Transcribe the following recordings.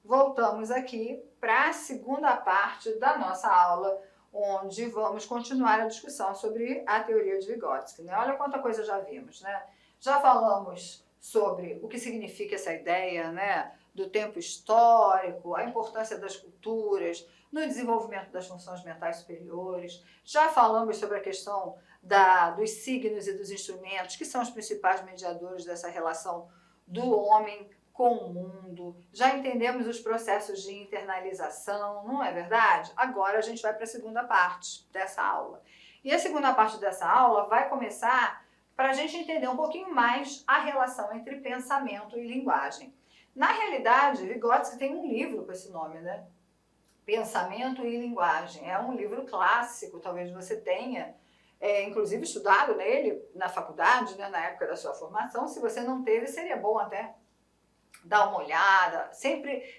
voltamos aqui para a segunda parte da nossa aula, onde vamos continuar a discussão sobre a teoria de Vygotsky, né? Olha quanta coisa já vimos, né? Já falamos sobre o que significa essa ideia, né, do tempo histórico, a importância das culturas no desenvolvimento das funções mentais superiores. Já falamos sobre a questão dos signos e dos instrumentos, que são os principais mediadores dessa relação do homem com o mundo. Já entendemos os processos de internalização, não é verdade? Agora a gente vai para a segunda parte dessa aula. E a segunda parte dessa aula vai começar para a gente entender um pouquinho mais a relação entre pensamento e linguagem. Na realidade, Vygotsky tem um livro com esse nome, né? Pensamento e Linguagem. É um livro clássico, talvez você tenha, inclusive, estudado nele na faculdade, né, na época da sua formação. Se você não teve, seria bom até dar uma olhada.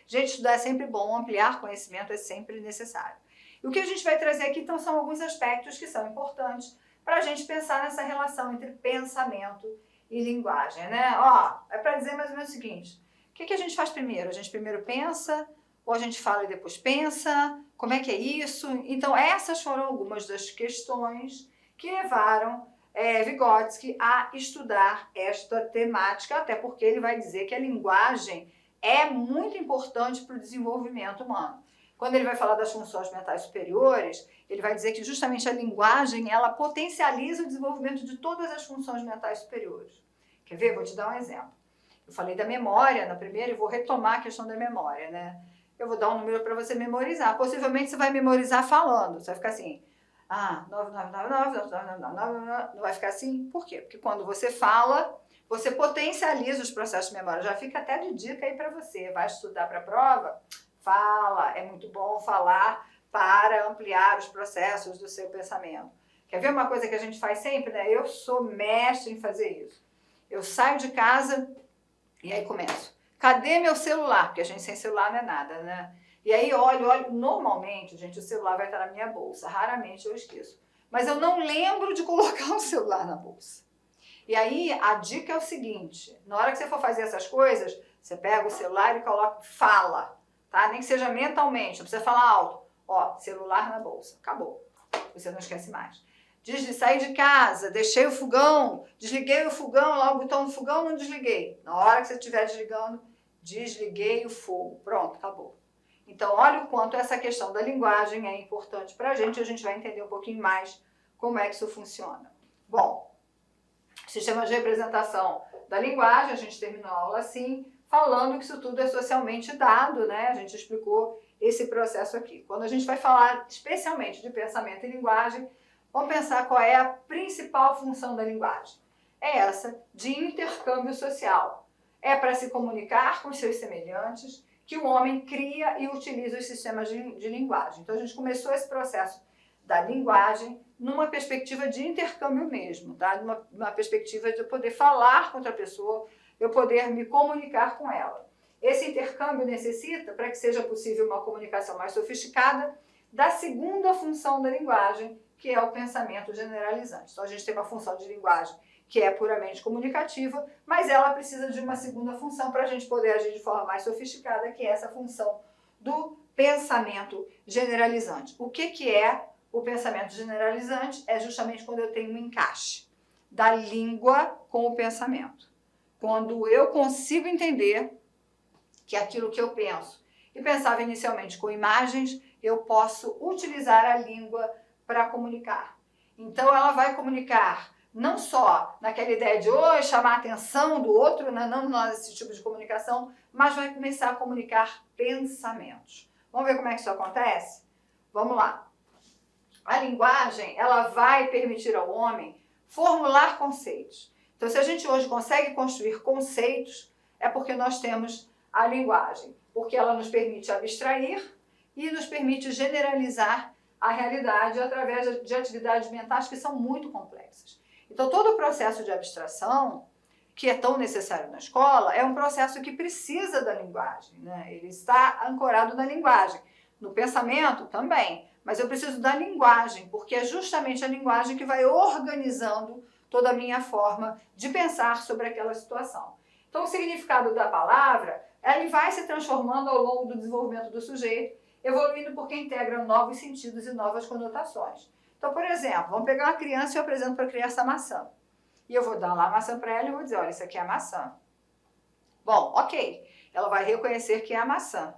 Gente, estudar é sempre bom, ampliar conhecimento é sempre necessário. E o que a gente vai trazer aqui, então, são alguns aspectos que são importantes para a gente pensar nessa relação entre pensamento e linguagem, né? Ó, é para dizer mais ou menos o seguinte: o que a gente faz primeiro? A gente primeiro pensa, ou a gente fala e depois pensa? Como é que é isso? Então, essas foram algumas das questões que levaram Vygotsky a estudar esta temática, até porque ele vai dizer que a linguagem é muito importante para o desenvolvimento humano. Quando ele vai falar das funções mentais superiores, ele vai dizer que justamente a linguagem, ela potencializa o desenvolvimento de todas as funções mentais superiores. Quer ver? Vou te dar um exemplo. Eu falei da memória na primeira e vou retomar a questão da memória, né? Eu vou dar um número para você memorizar. Possivelmente você vai memorizar falando. Você vai ficar assim, 9999, não vai ficar assim? Por quê? Porque quando você fala, você potencializa os processos de memória. Já fica até de dica aí para você. Vai estudar para a prova? Fala. É muito bom falar para ampliar os processos do seu pensamento. Quer ver uma coisa que a gente faz sempre, né? Eu sou mestre em fazer isso. Eu saio de casa e aí começo. Cadê meu celular? Porque a gente sem celular não é nada, né? E aí olho, normalmente, gente, o celular vai estar na minha bolsa. Raramente eu esqueço. Mas eu não lembro de colocar o celular na bolsa. E aí a dica é o seguinte: na hora que você for fazer essas coisas, você pega o celular e coloca, fala, tá? Nem que seja mentalmente, não precisa falar alto. Ó, celular na bolsa, acabou. Você não esquece mais. Saí de casa, deixei o fogão, desliguei o fogão, lá o botão do fogão não desliguei. Na hora que você estiver desligando, desliguei o fogo. Pronto, acabou. Então, olha o quanto essa questão da linguagem é importante para a gente vai entender um pouquinho mais como é que isso funciona. Bom, sistema de representação da linguagem, a gente terminou a aula assim, falando que isso tudo é socialmente dado, né? A gente explicou esse processo aqui. Quando a gente vai falar especialmente de pensamento e linguagem, vamos pensar qual é a principal função da linguagem. É essa de intercâmbio social. É para se comunicar com os seus semelhantes que o homem cria e utiliza os sistemas de linguagem. Então a gente começou esse processo da linguagem numa perspectiva de intercâmbio mesmo, tá? Numa perspectiva de eu poder falar com outra pessoa, eu poder me comunicar com ela. Esse intercâmbio necessita, para que seja possível uma comunicação mais sofisticada, da segunda função da linguagem, que é o pensamento generalizante. Então a gente tem uma função de linguagem que é puramente comunicativa, mas ela precisa de uma segunda função para a gente poder agir de forma mais sofisticada, que é essa função do pensamento generalizante. O que é o pensamento generalizante? É justamente quando eu tenho um encaixe da língua com o pensamento. Quando eu consigo entender que aquilo que eu penso, e pensava inicialmente com imagens, eu posso utilizar a língua para comunicar. Então ela vai comunicar não só naquela ideia de chamar a atenção do outro, né? Não nesse tipo de comunicação, mas vai começar a comunicar pensamentos. Vamos ver como é que isso acontece? Vamos lá. A linguagem, ela vai permitir ao homem formular conceitos. Então, se a gente hoje consegue construir conceitos, é porque nós temos a linguagem, porque ela nos permite abstrair e nos permite generalizar a realidade através de atividades mentais que são muito complexas. Então, todo o processo de abstração, que é tão necessário na escola, é um processo que precisa da linguagem, né? Ele está ancorado na linguagem. No pensamento também, mas eu preciso da linguagem, porque é justamente a linguagem que vai organizando toda a minha forma de pensar sobre aquela situação. Então, o significado da palavra ele vai se transformando ao longo do desenvolvimento do sujeito, evoluindo porque integra novos sentidos e novas conotações. Então, por exemplo, vamos pegar uma criança e eu apresento para a criança a maçã. E eu vou dar lá a maçã para ela e vou dizer, olha, isso aqui é a maçã. Bom, ok. Ela vai reconhecer que é a maçã.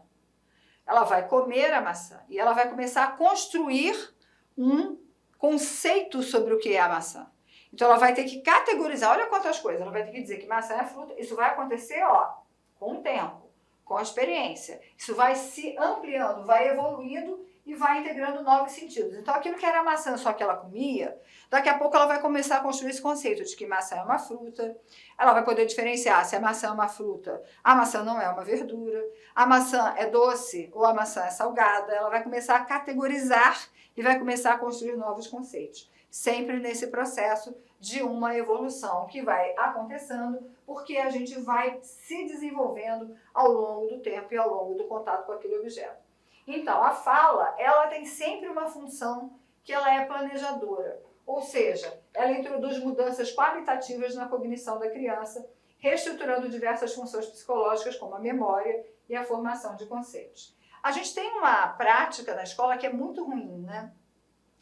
Ela vai comer a maçã e ela vai começar a construir um conceito sobre o que é a maçã. Então ela vai ter que categorizar, olha quantas coisas, ela vai ter que dizer que maçã é fruta, isso vai acontecer, ó, com o tempo, com a experiência. Isso vai se ampliando, vai evoluindo e vai integrando novos sentidos. Então aquilo que era maçã só que ela comia, daqui a pouco ela vai começar a construir esse conceito de que maçã é uma fruta, ela vai poder diferenciar se a maçã é uma fruta, a maçã não é uma verdura, a maçã é doce ou a maçã é salgada, ela vai começar a categorizar e vai começar a construir novos conceitos. Sempre nesse processo de uma evolução que vai acontecendo porque a gente vai se desenvolvendo ao longo do tempo e ao longo do contato com aquele objeto. Então, a fala, ela tem sempre uma função que ela é planejadora, ou seja, ela introduz mudanças qualitativas na cognição da criança, reestruturando diversas funções psicológicas como a memória e a formação de conceitos. A gente tem uma prática na escola que é muito ruim, né?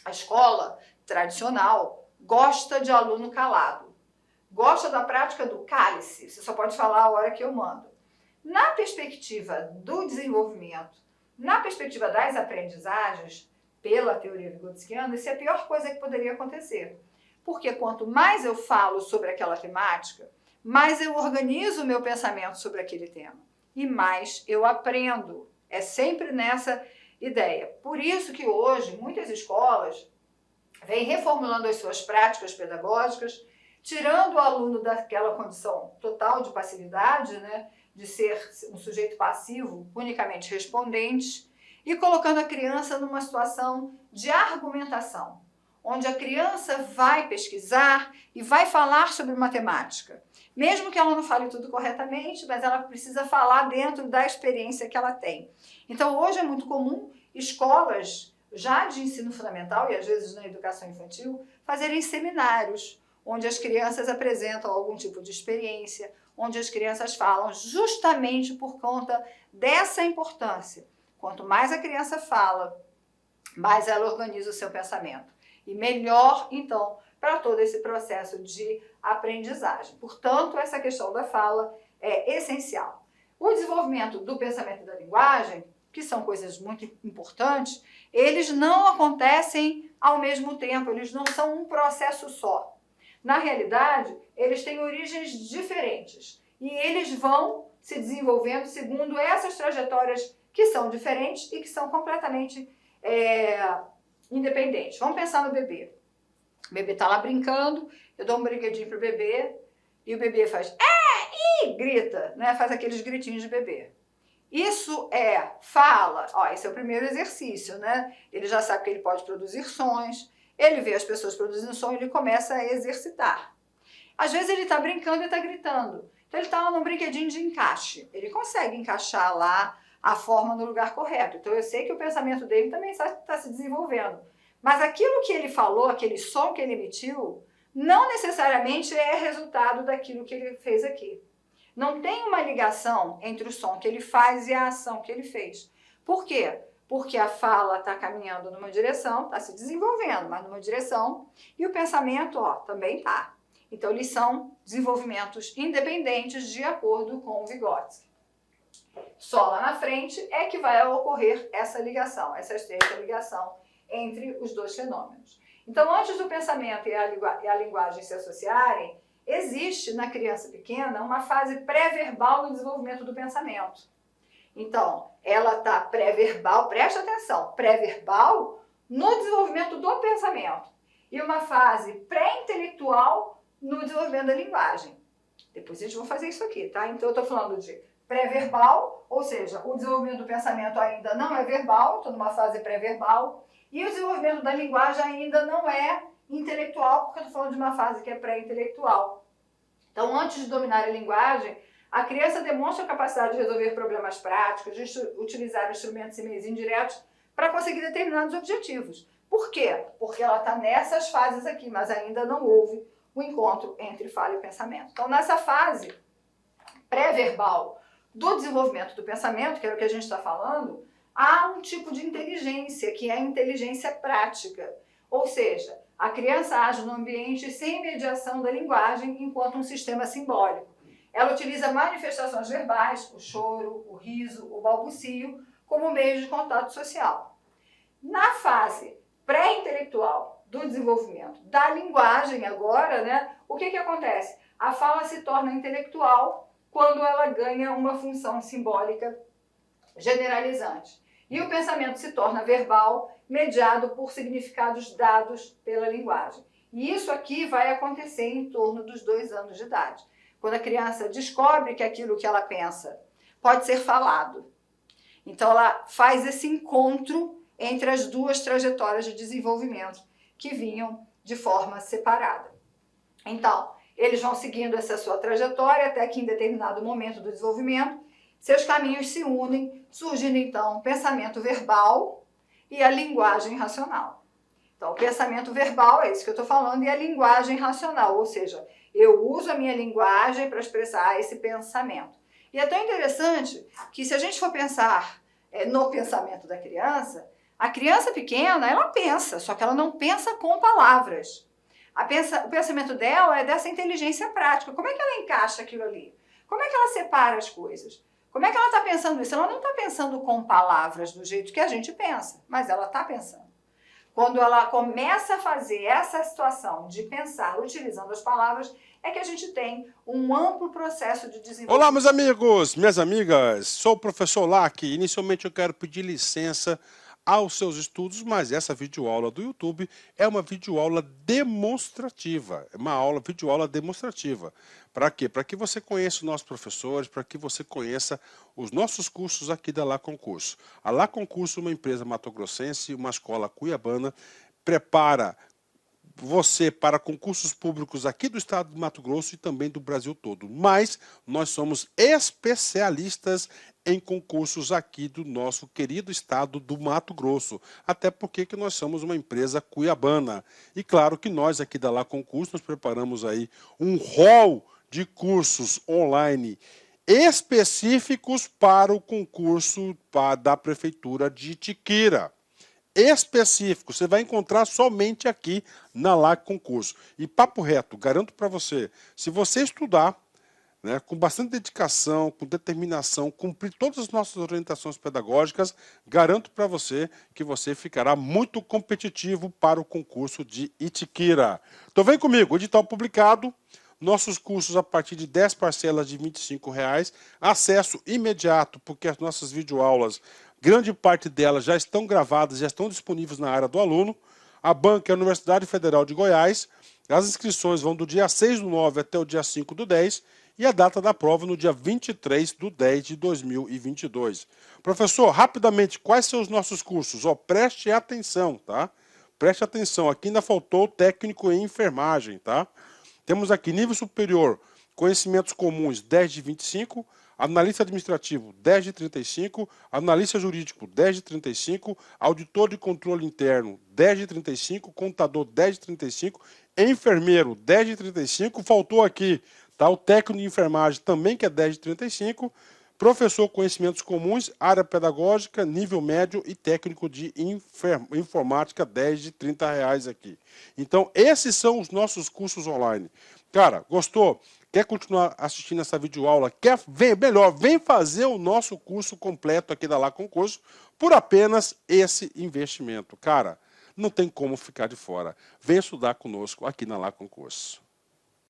A escola tradicional gosta de aluno calado, gosta da prática do cálice, você só pode falar a hora que eu mando. Na perspectiva do desenvolvimento, na perspectiva das aprendizagens, pela teoria vigotskiana, isso é a pior coisa que poderia acontecer. Porque quanto mais eu falo sobre aquela temática, mais eu organizo o meu pensamento sobre aquele tema e mais eu aprendo. É sempre nessa ideia. Por isso que hoje muitas escolas vêm reformulando as suas práticas pedagógicas, tirando o aluno daquela condição total de passividade, né, de ser um sujeito passivo, unicamente respondente, e colocando a criança numa situação de argumentação, onde a criança vai pesquisar e vai falar sobre matemática. Mesmo que ela não fale tudo corretamente, mas ela precisa falar dentro da experiência que ela tem. Então, hoje é muito comum escolas já de ensino fundamental e às vezes na educação infantil fazerem seminários, onde as crianças apresentam algum tipo de experiência, onde as crianças falam justamente por conta dessa importância. Quanto mais a criança fala, mais ela organiza o seu pensamento. E melhor, então, para todo esse processo de aprendizagem. Portanto, essa questão da fala é essencial. O desenvolvimento do pensamento e da linguagem, que são coisas muito importantes, eles não acontecem ao mesmo tempo, eles não são um processo só. Na realidade, eles têm origens diferentes e eles vão se desenvolvendo segundo essas trajetórias que são diferentes e que são completamente independentes. Vamos pensar no bebê. O bebê está lá brincando, eu dou um brinquedinho para o bebê e o bebê faz e grita, né? Faz aqueles gritinhos de bebê. Isso é fala, ó, esse é o primeiro exercício, né? Ele já sabe que ele pode produzir sons, ele vê as pessoas produzindo som e ele começa a exercitar. Às vezes ele está brincando e está gritando. Então ele está lá num brinquedinho de encaixe. Ele consegue encaixar lá a forma no lugar correto. Então eu sei que o pensamento dele também está se desenvolvendo. Mas aquilo que ele falou, aquele som que ele emitiu, não necessariamente é resultado daquilo que ele fez aqui. Não tem uma ligação entre o som que ele faz e a ação que ele fez. Por quê? Porque a fala está caminhando numa direção, está se desenvolvendo, mas numa direção, e o pensamento, ó, também está. Então, eles são desenvolvimentos independentes de acordo com o Vygotsky. Só lá na frente é que vai ocorrer essa ligação, essa estreita ligação entre os dois fenômenos. Então, antes do pensamento e a linguagem se associarem, existe na criança pequena uma fase pré-verbal no desenvolvimento do pensamento. Então, ela está pré-verbal, preste atenção, pré-verbal no desenvolvimento do pensamento e uma fase pré-intelectual no desenvolvimento da linguagem. Depois a gente vai fazer isso aqui, tá? Então eu estou falando de pré-verbal, ou seja, o desenvolvimento do pensamento ainda não é verbal, estou numa fase pré-verbal, e o desenvolvimento da linguagem ainda não é intelectual, porque eu estou falando de uma fase que é pré-intelectual. Então, antes de dominar a linguagem, a criança demonstra a capacidade de resolver problemas práticos, de utilizar instrumentos e meios indiretos para conseguir determinados objetivos. Por quê? Porque ela está nessas fases aqui, mas ainda não houve o encontro entre fala e pensamento. Então, nessa fase pré-verbal do desenvolvimento do pensamento, que é o que a gente está falando, há um tipo de inteligência, que é a inteligência prática. Ou seja, a criança age no ambiente sem mediação da linguagem enquanto um sistema simbólico. Ela utiliza manifestações verbais, o choro, o riso, o balbucio, como meio de contato social. Na fase pré-intelectual do desenvolvimento da linguagem agora, né, o que acontece? A fala se torna intelectual quando ela ganha uma função simbólica generalizante. E o pensamento se torna verbal, mediado por significados dados pela linguagem. E isso aqui vai acontecer em torno dos 2 anos de idade, quando a criança descobre que aquilo que ela pensa pode ser falado. Então ela faz esse encontro entre as duas trajetórias de desenvolvimento que vinham de forma separada. Então, eles vão seguindo essa sua trajetória até que em determinado momento do desenvolvimento, seus caminhos se unem, surgindo então o pensamento verbal e a linguagem racional. Então, o pensamento verbal é isso que eu estou falando, e a linguagem racional, ou seja, eu uso a minha linguagem para expressar esse pensamento. E é tão interessante que se a gente for pensar no pensamento da criança, a criança pequena, ela pensa, só que ela não pensa com palavras. O pensamento dela é dessa inteligência prática. Como é que ela encaixa aquilo ali? Como é que ela separa as coisas? Como é que ela está pensando isso? Ela não está pensando com palavras do jeito que a gente pensa, mas ela está pensando. Quando ela começa a fazer essa situação de pensar utilizando as palavras, é que a gente tem um amplo processo de desenvolvimento. Olá, meus amigos, minhas amigas, sou o professor Lac. Inicialmente eu quero pedir licença aos seus estudos, mas essa videoaula do YouTube é uma videoaula demonstrativa, é uma videoaula demonstrativa. Para quê? Para que você conheça os nossos professores, para que você conheça os nossos cursos aqui da Lá Concurso. A Lá Concurso é uma empresa matogrossense, uma escola cuiabana, prepara você para concursos públicos aqui do estado do Mato Grosso e também do Brasil todo. Mas nós somos especialistas em concursos aqui do nosso querido estado do Mato Grosso. Até porque que nós somos uma empresa cuiabana. E claro que nós aqui da Lá Concurso, nós preparamos aí um rol de cursos online específicos para o concurso da Prefeitura de Itiquira. Específico, você vai encontrar somente aqui na Lá Concurso. E papo reto, garanto para você, se você estudar, né, com bastante dedicação, com determinação, cumprir todas as nossas orientações pedagógicas, garanto para você que você ficará muito competitivo para o concurso de Itiquira. Então vem comigo, edital publicado, nossos cursos a partir de 10 parcelas de R$ 25,00, acesso imediato, porque as nossas videoaulas, grande parte delas já estão gravadas, já estão disponíveis na área do aluno. A banca é a Universidade Federal de Goiás. As inscrições vão do dia 6/9 até o dia 5/10 e a data da prova no dia 23/10 de 2022. Professor, rapidamente, quais são os nossos cursos? Preste atenção, tá? Preste atenção, aqui ainda faltou técnico em enfermagem, tá? Temos aqui nível superior, conhecimentos comuns 10 de 25, analista administrativo 10 de 35, analista jurídico 10 de 35, auditor de controle interno 10 de 35, contador 10 de 35, enfermeiro 10 de 35, faltou aqui, tá, o técnico de enfermagem também que é 10 de 35, professor conhecimentos comuns, área pedagógica, nível médio e técnico de informática, 10 de R$30 aqui. Então, esses são os nossos cursos online. Cara, gostou? Quer continuar assistindo essa videoaula? Quer ver melhor? Vem fazer o nosso curso completo aqui da Lá Concurso por apenas esse investimento. Cara, não tem como ficar de fora. Vem estudar conosco aqui na Lá Concurso.